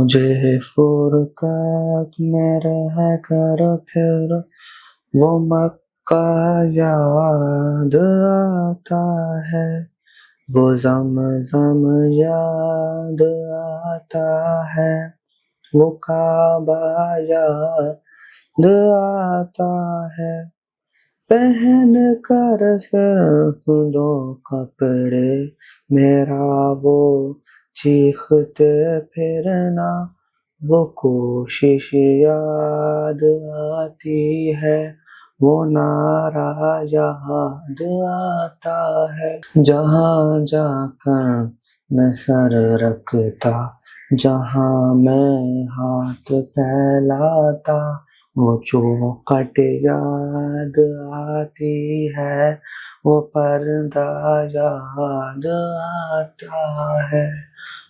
مجھے فرقت میں رہ کر پھر وہ مکہ یاد آتا ہے، وہ زمزم یاد آتا ہے، وہ کعبہ یاد آتا ہے۔ پہن کر صرف دو کپڑے میرا وہ چیختے پھرنا، وہ کوشش یاد آتی ہے، وہ نعرہ یاد آتا ہے۔ جہاں جا کر میں سر رکھتا، جہاں میں ہاتھ پھیلاتا، وہ چوکھٹ یاد آتی ہے، وہ پردہ یاد آتا ہے،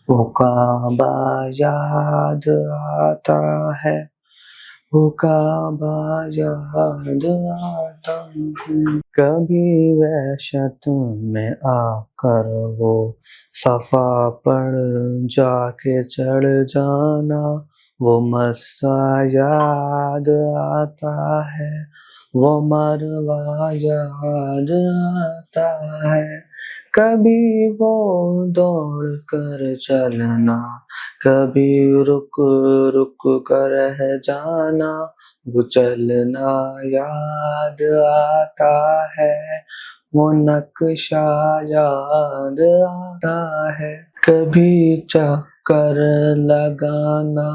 وہ کعبہ یاد آتا ہے، وہ کعبہ یاد آتا ہے۔ کبھی وحشت میں آ کر وہ صفا پر جا کے چڑھ جانا، وہ مسا یاد آتا ہے، وہ مروہ یاد آتا ہے۔ کبھی وہ دوڑ کر چلنا، کبھی رک رک کر رہ جانا، وہ چلنا یاد آتا ہے، وہ نقشہ یاد آتا ہے۔ کبھی چکر لگانا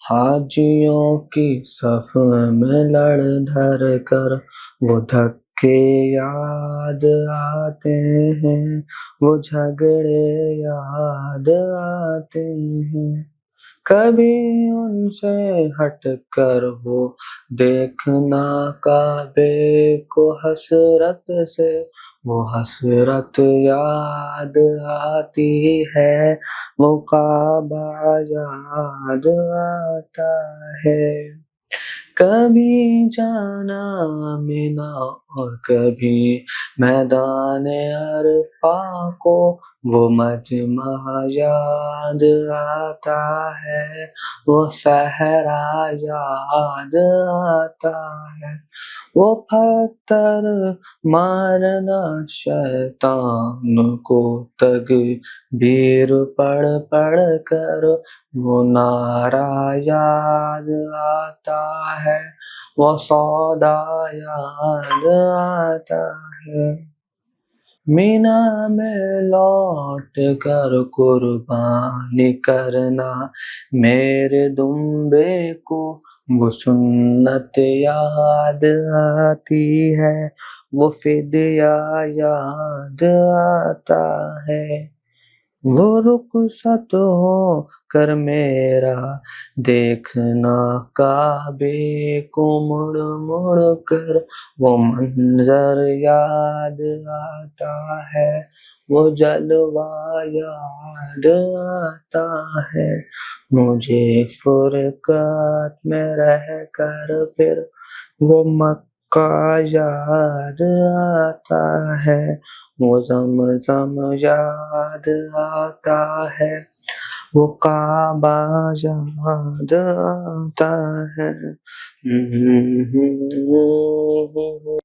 حاجیوں کی صف میں لڑ دھر کر، وہ دھکے یاد آتے ہیں، وہ جھگڑے یاد آتے ہیں۔ کبھی ان سے ہٹ کر وہ دیکھنا کعبے کو حسرت سے، وہ حسرت یاد آتی ہے، وہ کعبہ یاد آتا ہے۔ کبھی جانا مینا اور کبھی میدان عرفہ کو، وہ مجمع یاد آتا ہے، وہ صحرا یاد آتا ہے، وہ پتھر مارنا شیطان کو تکبیر پڑھ پڑھ کر، وہ نعرہ یاد آتا ہے، وہ سودا یاد آتا ہے۔ مینا میں لوٹ کر قربانی کرنا میرے دمبے کو، وہ سنت یاد آتی ہے، وہ فدیہ یاد آتا ہے۔ وہ رخصت ہو کر میرا دیکھنا کعبے کو مڑ مڑ کر، وہ منظر یاد آتا ہے، وہ جلوہ یاد آتا ہے۔ مجھے فرقت میں رہ کر پھر وہ مکہ یاد آتا ہے، وہ زمزم یاد آتا ہے، وہ کعبہ یاد آتا ہے۔